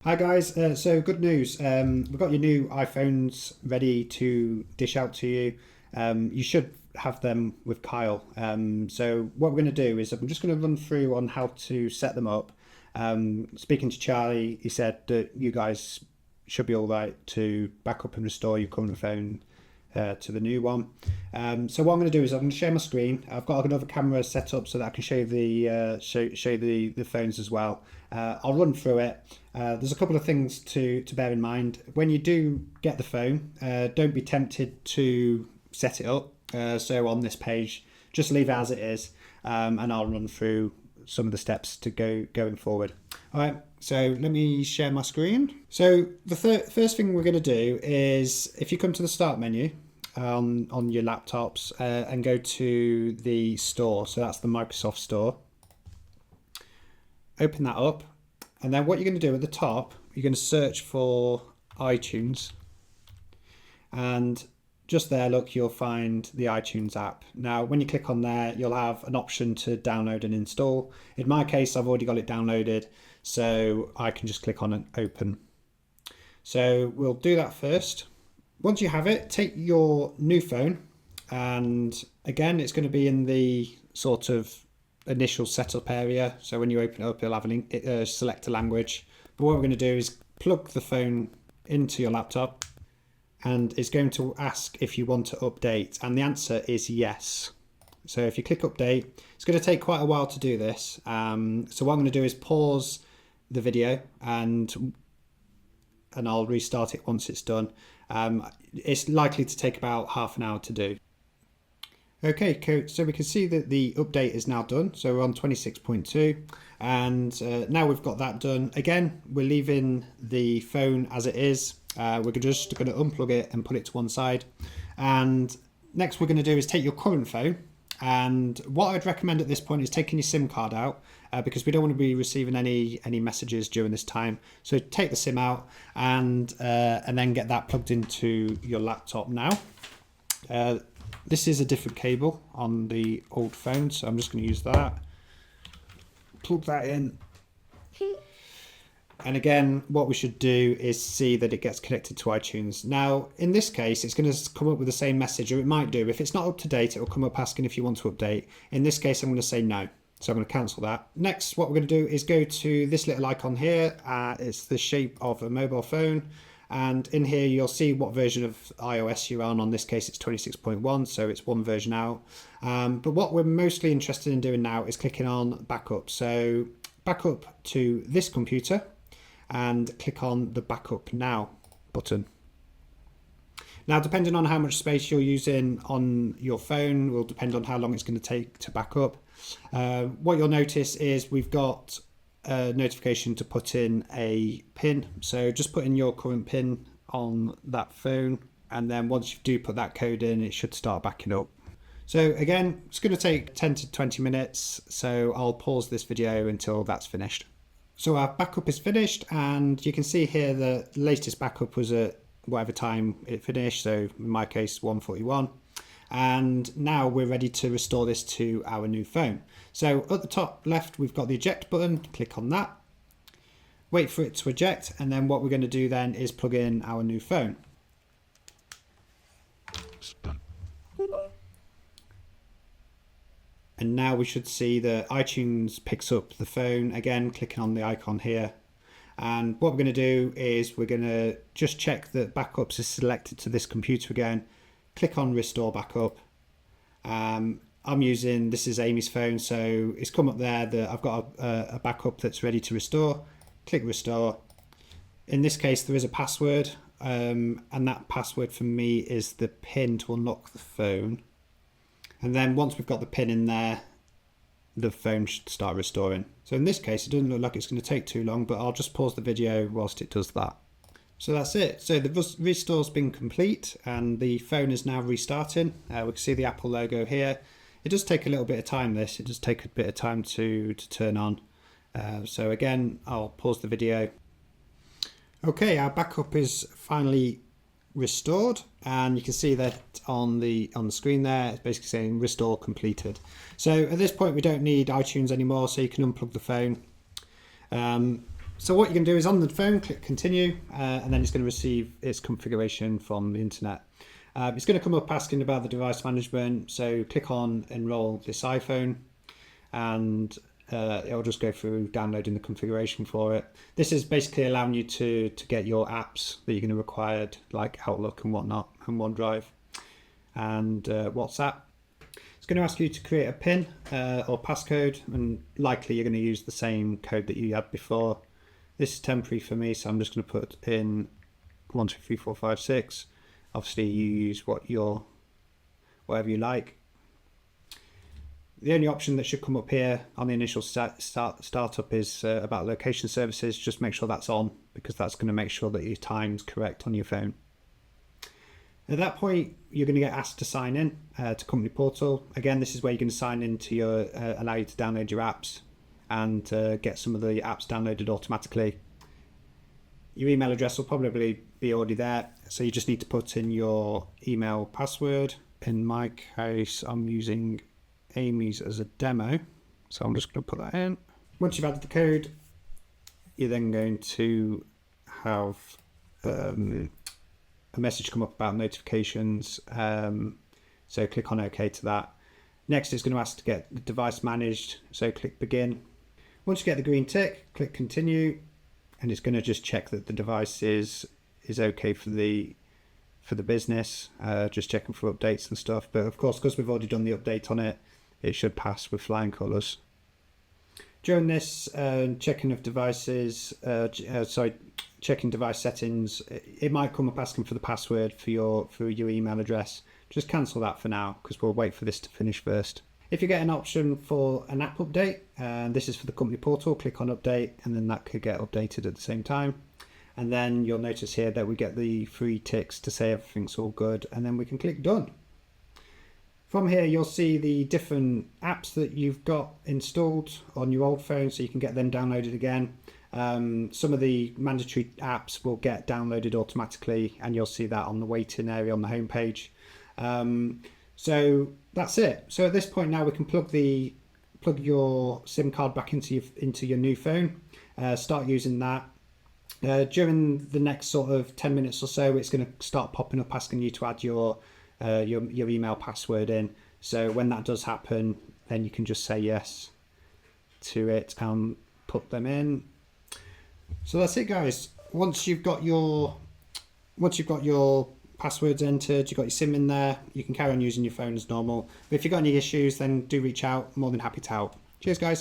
Hi guys, so good news. We've got your new iPhones ready to dish out to you. You should have them with Kyle. So what we're going to do is I'm just going to run through on how to set them up. Speaking to Charlie, he said that you guys should be all right to back up and restore your current phone to the new one. So what I'm going to do is I'm going to share my screen. I've got another camera set up so that I can show you the phones as well. I'll run through it. There's a couple of things to bear in mind. When you do get the phone, don't be tempted to set it up. So on this page, just leave it as it is, and I'll run through some of the steps to going forward. All right, so let me share my screen. So the first thing we're going to do is, if you come to the start menu on your laptops and go to the store, so that's the Microsoft Store. Open that up, and then what you're going to do at the top, you're going to search for iTunes, and just there, look, you'll find the iTunes app. Now, when you click on there, you'll have an option to download and install. In my case, I've already got it downloaded, so I can just click on and open. So we'll do that first. Once you have it, take your new phone, and again, it's going to be in the sort of initial setup area. So when you open it up, you'll have select a language. But what we're going to do is plug the phone into your laptop, and it's going to ask if you want to update, and the answer is yes. So if you click update, it's going to take quite a while to do this. So what I'm going to do is pause the video and I'll restart it once it's done. It's likely to take about half an hour to do. Okay, cool. So we can see that the update is now done. So we're on 26.2, and now we've got that done. Again, we're leaving the phone as it is. We're just going to unplug it and put it to one side. And next we're going to do is take your current phone. And what I'd recommend at this point is taking your SIM card out, because we don't want to be receiving any messages during this time. So take the SIM out and then get that plugged into your laptop now. This is a different cable on the old phone, so I'm just going to use that. Plug that in. And again, what we should do is see that it gets connected to iTunes. Now, in this case, it's going to come up with the same message, or it might do. If it's not up to date, it will come up asking if you want to update. In this case, I'm going to say no. So I'm going to cancel that. Next, what we're going to do is go to this little icon here. It's the shape of a mobile phone. And in here, you'll see what version of iOS you're on. On this case, it's 26.1, so it's one version out. But what we're mostly interested in doing now is clicking on backup. So backup to this computer and click on the backup now button. Now, depending on how much space you're using on your phone will depend on how long it's going to take to back up. What you'll notice is we've got a notification to put in a pin. So just put in your current pin on that phone, and then once you do put that code in, it should start backing up. So again, it's going to take 10 to 20 minutes. So I'll pause this video until that's finished. So our backup is finished, and you can see here the latest backup was at whatever time it finished. So in my case, 1:41. And now we're ready to restore this to our new phone. So at the top left, we've got the eject button. Click on that. Wait for it to eject, and then what we're going to do then is plug in our new phone. And now we should see that iTunes picks up the phone. Again, clicking on the icon here. And what we're going to do is we're going to just check that backups is selected to this computer again. Click on restore backup. I'm using, this is Amy's phone, so it's come up there that I've got a backup that's ready to restore. Click restore. In this case, there is a password, and that password for me is the PIN to unlock the phone. And then once we've got the PIN in there, the phone should start restoring. So in this case, it doesn't look like it's going to take too long, but I'll just pause the video whilst it does that. So that's it. So the restore's been complete, and the phone is now restarting. We can see the Apple logo here. It does take a little bit of time, this. It does take a bit of time to turn on. So again, I'll pause the video. Okay, our backup is finally restored, and you can see that on the screen there, it's basically saying restore completed. So at this point, we don't need iTunes anymore, so you can unplug the phone. So what you can do is on the phone, click continue, and then it's going to receive its configuration from the internet. It's going to come up asking about the device management, so click on enroll this iPhone, and it'll just go through downloading the configuration for it. This is basically allowing you to get your apps that you're going to require, like Outlook and whatnot, and OneDrive, and WhatsApp. It's going to ask you to create a PIN or passcode, and likely you're going to use the same code that you had before. This is temporary for me, so I'm just going to put in 1, 2, 3, 4, 5, 6. Obviously, you use whatever you like. The only option that should come up here on the initial startup is about location services. Just make sure that's on, because that's going to make sure that your time's correct on your phone. At that point, you're going to get asked to sign in to Company Portal. Again, this is where you're going to sign in to allow you to download your apps and get some of the apps downloaded automatically. Your email address will probably be already there, so you just need to put in your email password. In my case, I'm using Amy's as a demo, so I'm just going to put that in. Once you've added the code, you're then going to have a message come up about notifications, so click on OK to that. Next, it's going to ask to get the device managed, so click begin. Once you get the green tick, click continue, and it's going to just check that the device is okay for the business, just checking for updates and stuff. But of course, because we've already done the update on it, it should pass with flying colours. During this checking of devices, checking device settings, it might come up asking for the password for your email address. Just cancel that for now, because we'll wait for this to finish first. If you get an option for an app update, and this is for the company portal, click on update, and then that could get updated at the same time. And then you'll notice here that we get the 3 ticks to say everything's all good, and then we can click done. From here, you'll see the different apps that you've got installed on your old phone, so you can get them downloaded again. Some of the mandatory apps will get downloaded automatically, and you'll see that on the waiting area on the home page. So that's it. So at this point now, we can plug your SIM card back into your new phone. Start using that. During the next sort of 10 minutes or so, it's going to start popping up asking you to add your email password in. So when that does happen, then you can just say yes to it and put them in. So that's it, guys. Once you've got your passwords entered, you've got your SIM in there, you can carry on using your phone as normal. But if you've got any issues, then do reach out. I'm more than happy to help. Cheers, guys.